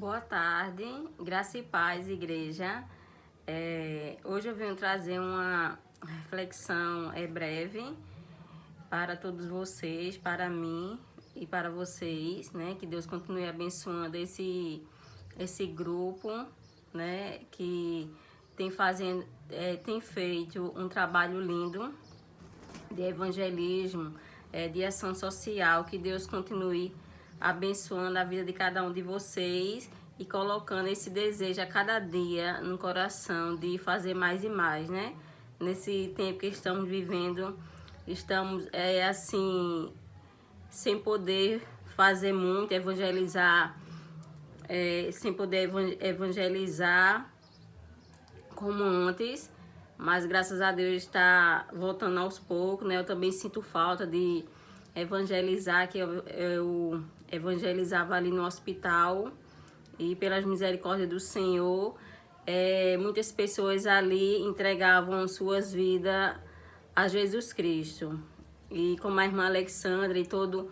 Boa tarde, graça e paz, igreja. Hoje eu venho trazer uma reflexão breve para todos vocês, para mim e para vocês, né? Que Deus continue abençoando esse grupo, né? Que tem feito um trabalho lindo de evangelismo, de ação social. Que Deus continue abençoando a vida de cada um de vocês e colocando esse desejo a cada dia no coração de fazer mais e mais, né? Nesse tempo que estamos vivendo, estamos assim, sem poder fazer muito, evangelizar, sem poder evangelizar como antes, mas graças a Deus está voltando aos poucos, né? Eu também sinto falta de evangelizar, que eu evangelizava ali no hospital, e pelas misericórdias do Senhor, muitas pessoas ali entregavam suas vidas a Jesus Cristo. E como a irmã Alexandra e toda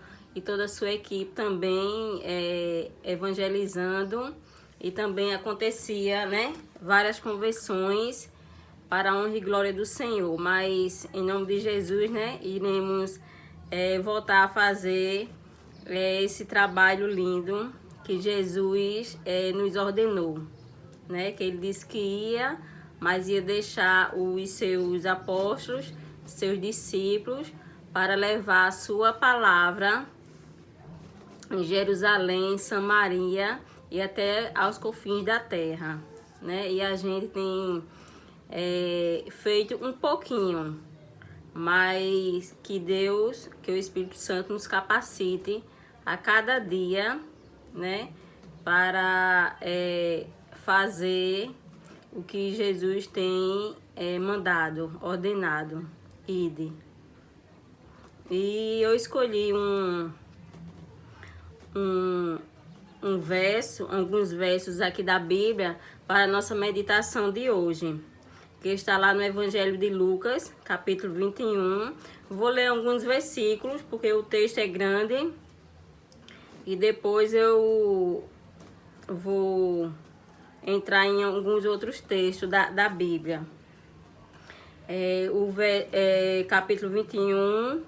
a sua equipe também evangelizando, e também acontecia, né, várias conversões para a honra e glória do Senhor. Mas em nome de Jesus, né, iremos voltar a fazer esse trabalho lindo que Jesus nos ordenou, né? Que ele disse que ia, mas ia deixar os seus apóstolos, seus discípulos, para levar a sua palavra em Jerusalém, Samaria e até aos confins da terra, né? E a gente tem feito um pouquinho, mas que Deus, que o Espírito Santo nos capacite a cada dia, né, para fazer o que Jesus tem mandado, ordenado, ide. E eu escolhi alguns versos aqui da Bíblia para a nossa meditação de hoje, que está lá no Evangelho de Lucas, capítulo 21. Vou ler alguns versículos, porque o texto é grande, e depois eu vou entrar em alguns outros textos da Bíblia. Capítulo 21,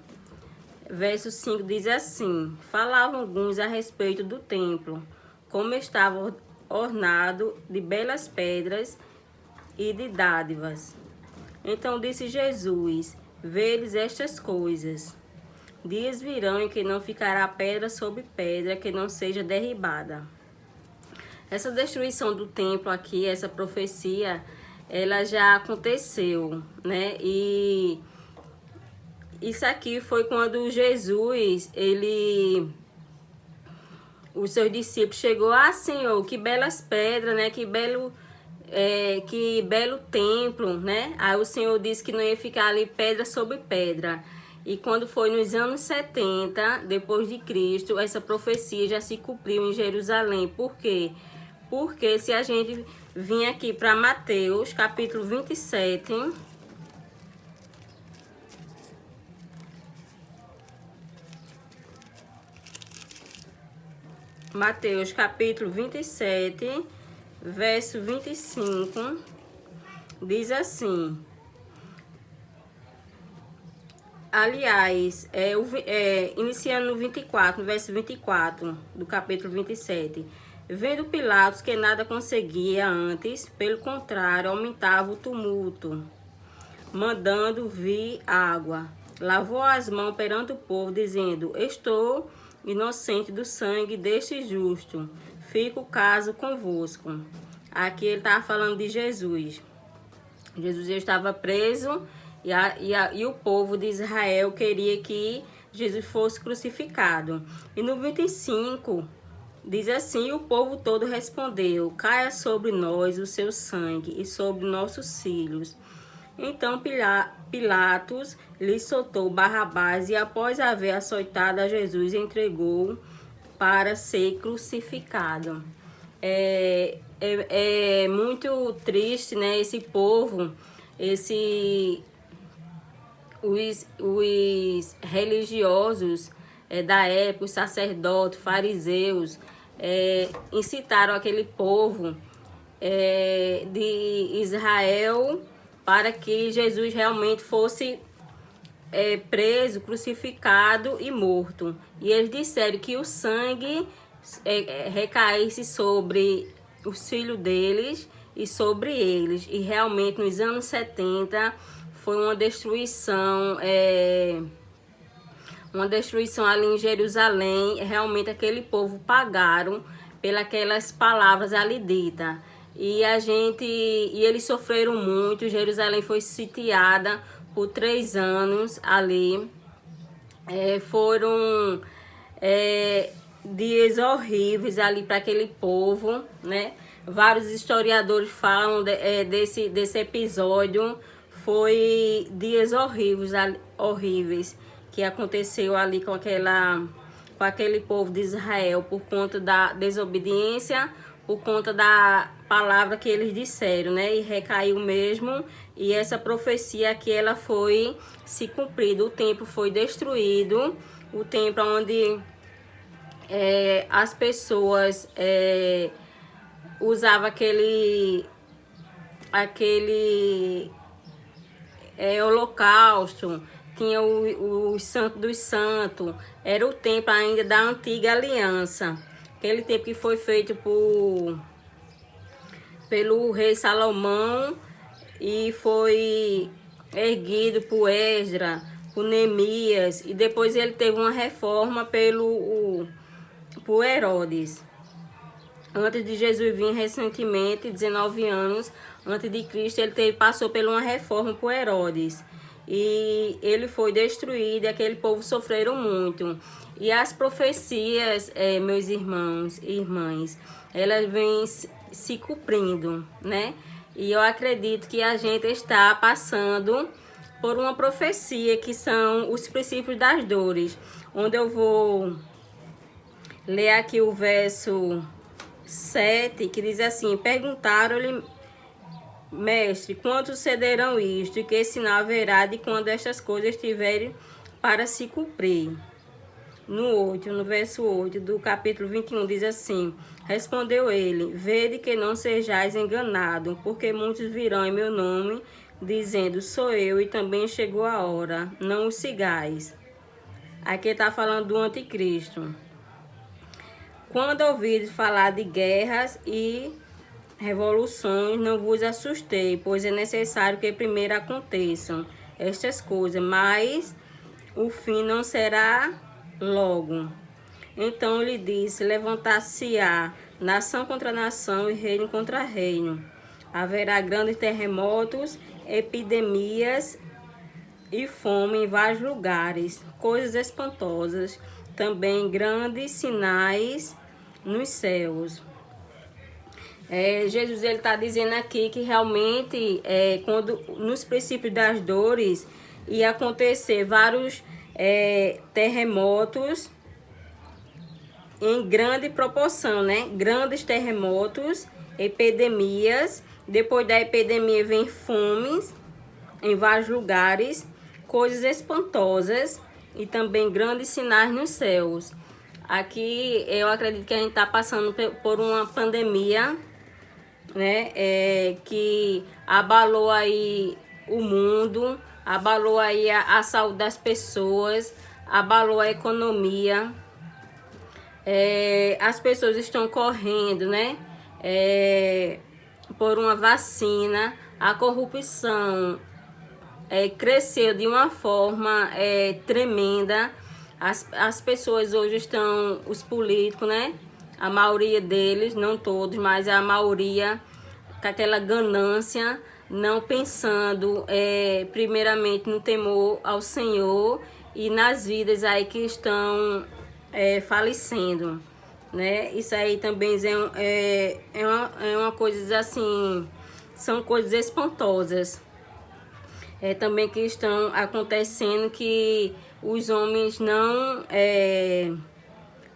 verso 5 diz assim: Falavam alguns a respeito do templo, como estava ornado de belas pedras e de dádivas. Então disse Jesus: Vês estas coisas. Dias virão em que não ficará pedra sobre pedra que não seja derribada. Essa destruição do templo aqui, essa profecia, ela já aconteceu, né? E isso aqui foi quando Jesus, os seus discípulos chegou: Senhor, que belas pedras, né? Que belo templo, né? Aí o Senhor disse que não ia ficar ali pedra sobre pedra. E quando foi nos anos 70, depois de Cristo, essa profecia já se cumpriu em Jerusalém. Por quê? Porque se a gente vir aqui para Mateus, capítulo 27... Mateus, capítulo 27, verso 25, diz assim... Aliás, iniciando no 24, no verso 24 do capítulo 27. Vendo Pilatos que nada conseguia antes, pelo contrário, aumentava o tumulto, mandando vir água. Lavou as mãos perante o povo, dizendo: Estou inocente do sangue deste justo, fica o caso convosco. Aqui ele estava falando de Jesus. Jesus já estava preso e o povo de Israel queria que Jesus fosse crucificado. E no 25 diz assim: o povo todo respondeu: Caia sobre nós o seu sangue e sobre nossos filhos. Então Pilatos lhe soltou Barrabás e, após haver açoitado a Jesus, entregou para ser crucificado. É muito triste, né? Esse povo, os religiosos da época, os sacerdotes, fariseus, incitaram aquele povo de Israel para que Jesus realmente fosse preso, crucificado e morto. E eles disseram que o sangue recaísse sobre os filhos deles e sobre eles. E realmente nos anos 70 foi uma destruição ali em Jerusalém. Realmente aquele povo pagaram pelas palavras ali ditas. E eles sofreram muito. Jerusalém foi sitiada por 3 anos ali. Foram dias horríveis ali para aquele povo, né? Vários historiadores falam desse episódio. Foi dias horríveis que aconteceu ali com aquele povo de Israel por conta da desobediência, por conta da palavra que eles disseram, né? E recaiu mesmo. E essa profecia aqui, ela foi se cumprida. O templo foi destruído. O templo onde as pessoas usavam aquele holocausto. Tinha o Santo dos Santos. Era o templo ainda da antiga aliança. Aquele templo que foi feito pelo rei Salomão e foi erguido por Esdras, por Neemias, e depois ele teve uma reforma por Herodes. Antes de Jesus vir recentemente, 19 anos antes de Cristo, ele passou por uma reforma por Herodes. E ele foi destruído e aquele povo sofreram muito. E as profecias, meus irmãos e irmãs, elas vêm se cumprindo, né? E eu acredito que a gente está passando por uma profecia que são os princípios das dores. Onde eu vou ler aqui o verso 7, que diz assim: perguntaram-lhe, mestre, quanto sucederão isto, e que sinal haverá de quando estas coisas estiverem para se cumprir? No verso 8 do capítulo 21, diz assim: respondeu ele, vede que não sejais enganado, porque muitos virão em meu nome, dizendo, sou eu, e também chegou a hora, não o sigais. Aqui está falando do anticristo. Quando ouvides falar de guerras e revoluções, não vos assustei, pois é necessário que primeiro aconteçam estas coisas, mas o fim não será logo. Então lhe disse, levantar-se-á nação contra nação e reino contra reino. Haverá grandes terremotos, epidemias e fome em vários lugares, coisas espantosas, também grandes sinais nos céus. Jesus está dizendo aqui que realmente quando nos princípios das dores ia acontecer vários terremotos em grande proporção, né? Grandes terremotos, epidemias. Depois da epidemia vem fomes em vários lugares, coisas espantosas e também grandes sinais nos céus. Aqui eu acredito que a gente está passando por uma pandemia, né, que abalou aí o mundo, abalou aí a saúde das pessoas, abalou a economia. As pessoas estão correndo, né, por uma vacina. A corrupção cresceu de uma forma tremenda. As pessoas hoje estão, os políticos, né? A maioria deles, não todos, mas a maioria, com aquela ganância, não pensando primeiramente no temor ao Senhor e nas vidas aí que estão falecendo, né? Isso aí também é uma coisa assim, são coisas espantosas. Também que estão acontecendo, que os homens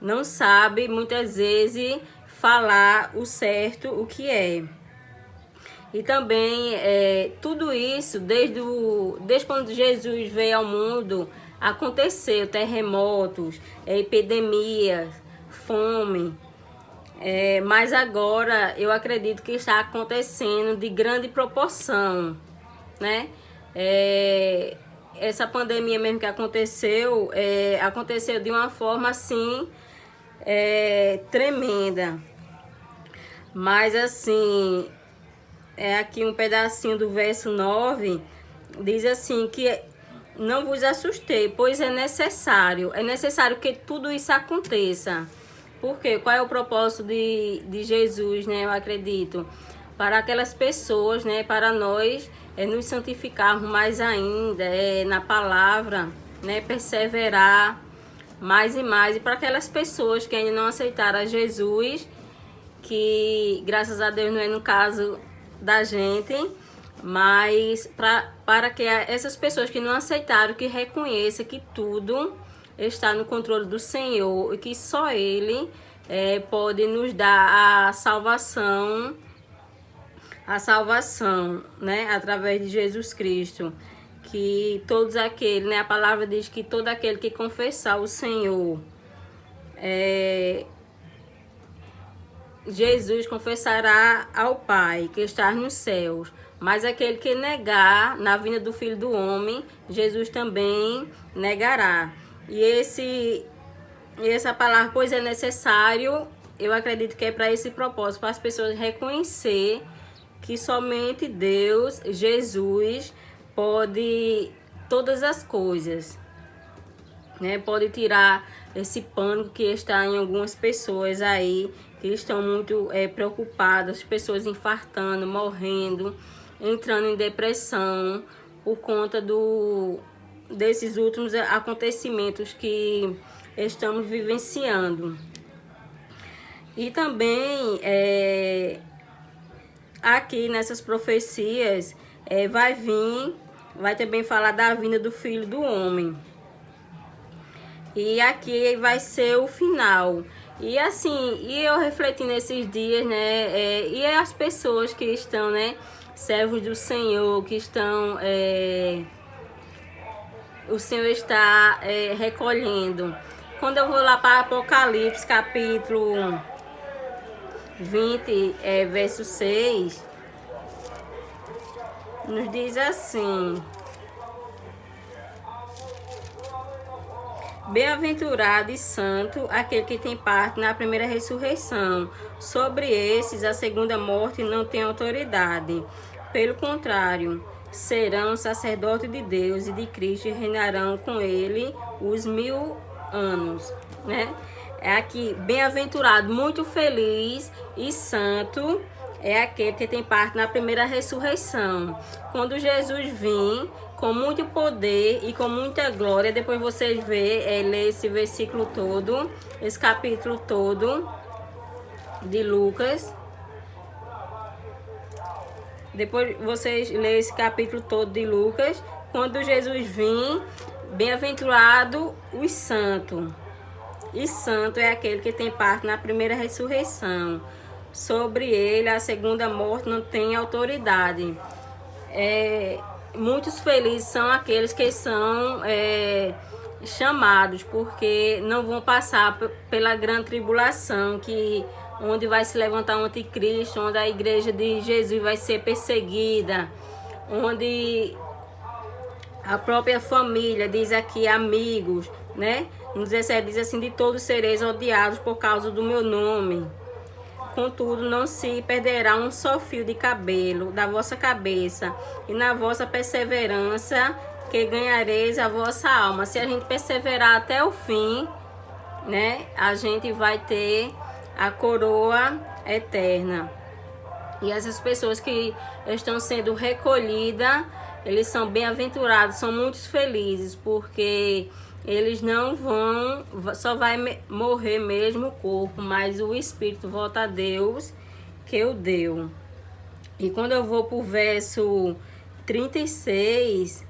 não sabem muitas vezes falar o certo, o que é. E também tudo isso, desde quando Jesus veio ao mundo, aconteceu terremotos, epidemias, fome. Mas agora eu acredito que está acontecendo de grande proporção, né? Essa pandemia mesmo que aconteceu, aconteceu de uma forma assim, tremenda. Mas assim, aqui um pedacinho do verso 9, diz assim que não vos assustei, pois é necessário que tudo isso aconteça. Por quê? Qual é o propósito de Jesus, né? Eu acredito. Para aquelas pessoas, né? Para nós nos santificarmos mais ainda na palavra, né? Perseverar mais e mais. E para aquelas pessoas que ainda não aceitaram a Jesus, que graças a Deus não é no caso da gente, mas para que essas pessoas que não aceitaram, que reconheçam que tudo está no controle do Senhor e que só Ele pode nos dar a salvação, né, através de Jesus Cristo. Que todos aqueles, né, a palavra diz que todo aquele que confessar o Senhor, Jesus confessará ao Pai que está nos céus. Mas aquele que negar na vinda do Filho do Homem, Jesus também negará. E essa palavra, pois é necessário, eu acredito que é para esse propósito, para as pessoas reconhecer que somente Deus, Jesus, pode todas as coisas, né? Pode tirar esse pânico que está em algumas pessoas aí, que estão muito preocupadas, pessoas infartando, morrendo, entrando em depressão por conta desses últimos acontecimentos que estamos vivenciando. E também aqui nessas profecias vai também falar da vinda do Filho do Homem. E aqui vai ser o final. E assim, eu refletindo nesses dias, né? E as pessoas que estão, né? Servos do Senhor, que estão... o Senhor está recolhendo. Quando eu vou lá para Apocalipse, capítulo 20, verso 6, nos diz assim: bem-aventurado e santo aquele que tem parte na primeira ressurreição. Sobre esses a segunda morte não tem autoridade. Pelo contrário, serão sacerdotes de Deus e de Cristo e reinarão com ele os 1000 anos, né? Aqui, bem-aventurado, muito feliz e santo é aquele que tem parte na primeira ressurreição. Quando Jesus vir com muito poder e com muita glória, depois vocês ler esse versículo todo, esse capítulo todo de Lucas. Depois vocês lerem esse capítulo todo de Lucas. Quando Jesus vir, bem-aventurado os santos. E santo é aquele que tem parte na primeira ressurreição. Sobre ele a segunda morte não tem autoridade. Muitos felizes são aqueles que são chamados, porque não vão passar pela grande tribulação, onde vai se levantar um anticristo, onde a igreja de Jesus vai ser perseguida, onde a própria família, diz aqui, amigos, né? No 17 diz assim: de todos sereis odiados por causa do meu nome. Contudo, não se perderá um só fio de cabelo da vossa cabeça, e na vossa perseverança que ganhareis a vossa alma. Se a gente perseverar até o fim, né, a gente vai ter a coroa eterna. E essas pessoas que estão sendo recolhidas, eles são bem-aventurados, são muito felizes, porque eles não vão, só vai morrer mesmo o corpo, mas o espírito volta a Deus que o deu. E quando eu vou para o verso 36,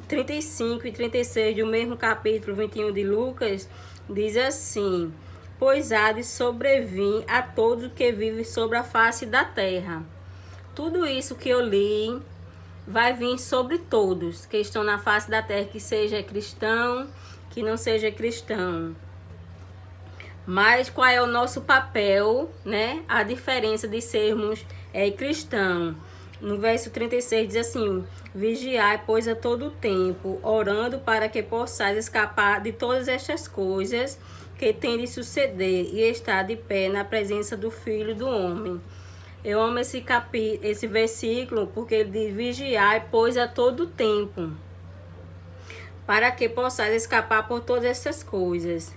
35 e 36 do mesmo capítulo 21 de Lucas, diz assim: pois há de sobrevir a todos que vivem sobre a face da terra. Tudo isso que eu li vai vir sobre todos que estão na face da terra, que seja cristão, que não seja cristão. Mas qual é o nosso papel, né? A diferença de sermos cristãos. No verso 36 diz assim: vigiai, pois, a todo tempo, orando para que possais escapar de todas estas coisas que tem de suceder e estar de pé na presença do Filho do Homem. Eu amo esse versículo porque ele diz: vigiai, pois, a todo tempo, para que possais escapar por todas essas coisas.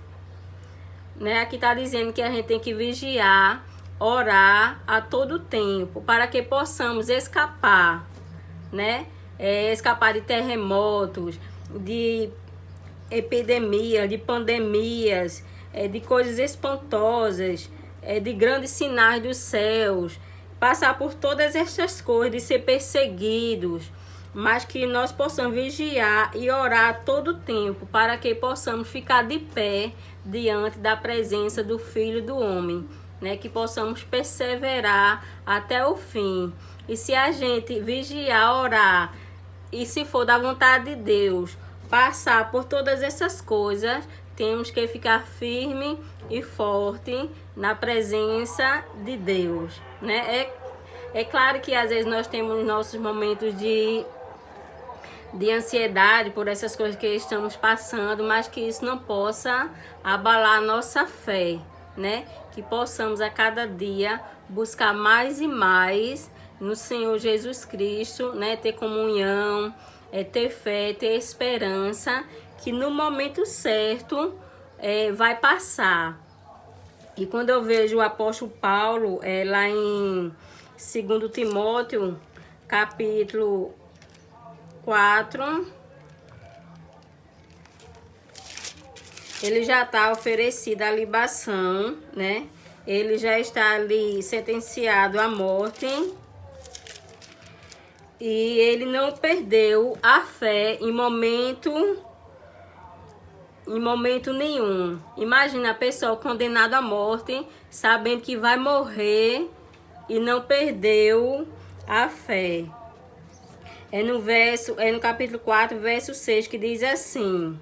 Né? Aqui está dizendo que a gente tem que vigiar, orar a todo tempo, para que possamos escapar, né? Escapar de terremotos, de epidemias, de pandemias, de coisas espantosas, de grandes sinais dos céus, passar por todas estas coisas, de ser perseguidos, mas que nós possamos vigiar e orar todo o tempo, para que possamos ficar de pé diante da presença do Filho do Homem, né? Que possamos perseverar até o fim. E se a gente vigiar, orar, e se for da vontade de Deus, passar por todas essas coisas, temos que ficar firme e forte na presença de Deus, né? É claro que às vezes nós temos nossos momentos de ansiedade por essas coisas que estamos passando, mas que isso não possa abalar a nossa fé, né? Que possamos a cada dia buscar mais e mais no Senhor Jesus Cristo, né? Ter comunhão, ter fé, ter esperança, que no momento certo vai passar. E quando eu vejo o apóstolo Paulo lá em 2 Timóteo, capítulo 4, ele já está oferecido a libação, né? Ele já está ali sentenciado à morte. E ele não perdeu a fé em momento nenhum. Imagina a pessoa condenada à morte, sabendo que vai morrer e não perdeu a fé. No capítulo 4, verso 6, que diz assim,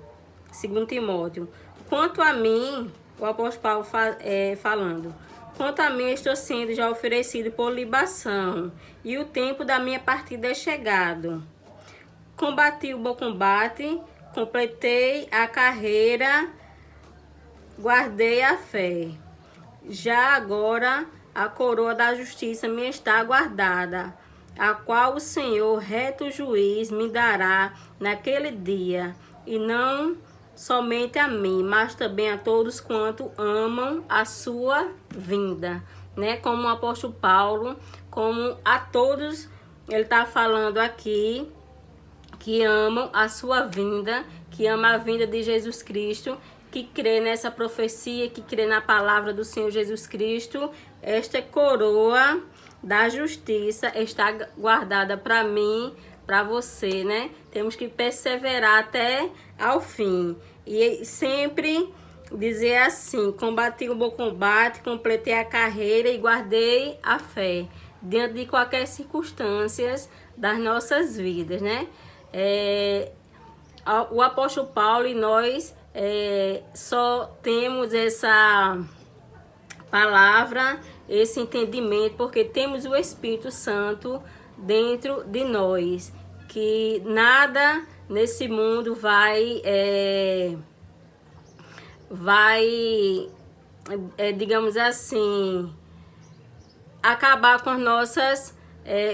2 Timóteo: quanto a mim, o apóstolo Paulo falando, quanto a mim, estou sendo já oferecido por libação, e o tempo da minha partida é chegado. Combati o bom combate, completei a carreira, guardei a fé. Já agora a coroa da justiça me está guardada, a qual o Senhor, reto juiz, me dará naquele dia, e não somente a mim, mas também a todos quanto amam a sua vinda, né? Como o apóstolo Paulo, como a todos, ele está falando aqui, que amam a sua vinda, que ama a vinda de Jesus Cristo, que crê nessa profecia, que crê na palavra do Senhor Jesus Cristo. Esta coroa da justiça está guardada para mim, para você, né? Temos que perseverar até ao fim. E sempre dizer assim: combati o bom combate, completei a carreira e guardei a fé, diante de qualquer circunstância das nossas vidas, né? O apóstolo Paulo e nós só temos essa palavra, esse entendimento, porque temos o Espírito Santo dentro de nós, que nada nesse mundo vai digamos assim, acabar com as nossas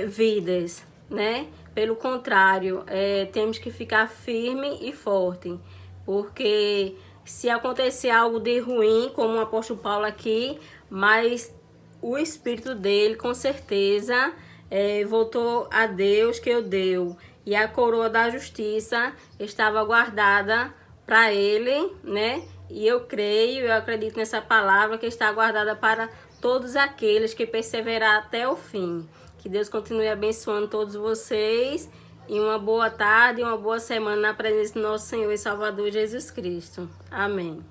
vidas, né? Pelo contrário, temos que ficar firme e forte, porque se acontecer algo de ruim, como o apóstolo Paulo aqui, mas o Espírito dele, com certeza, voltou a Deus que o deu, e a coroa da justiça estava guardada para ele, né? E eu acredito nessa palavra, que está guardada para todos aqueles que perseverar até o fim. Que Deus continue abençoando todos vocês, e uma boa tarde e uma boa semana na presença do nosso Senhor e Salvador Jesus Cristo. Amém.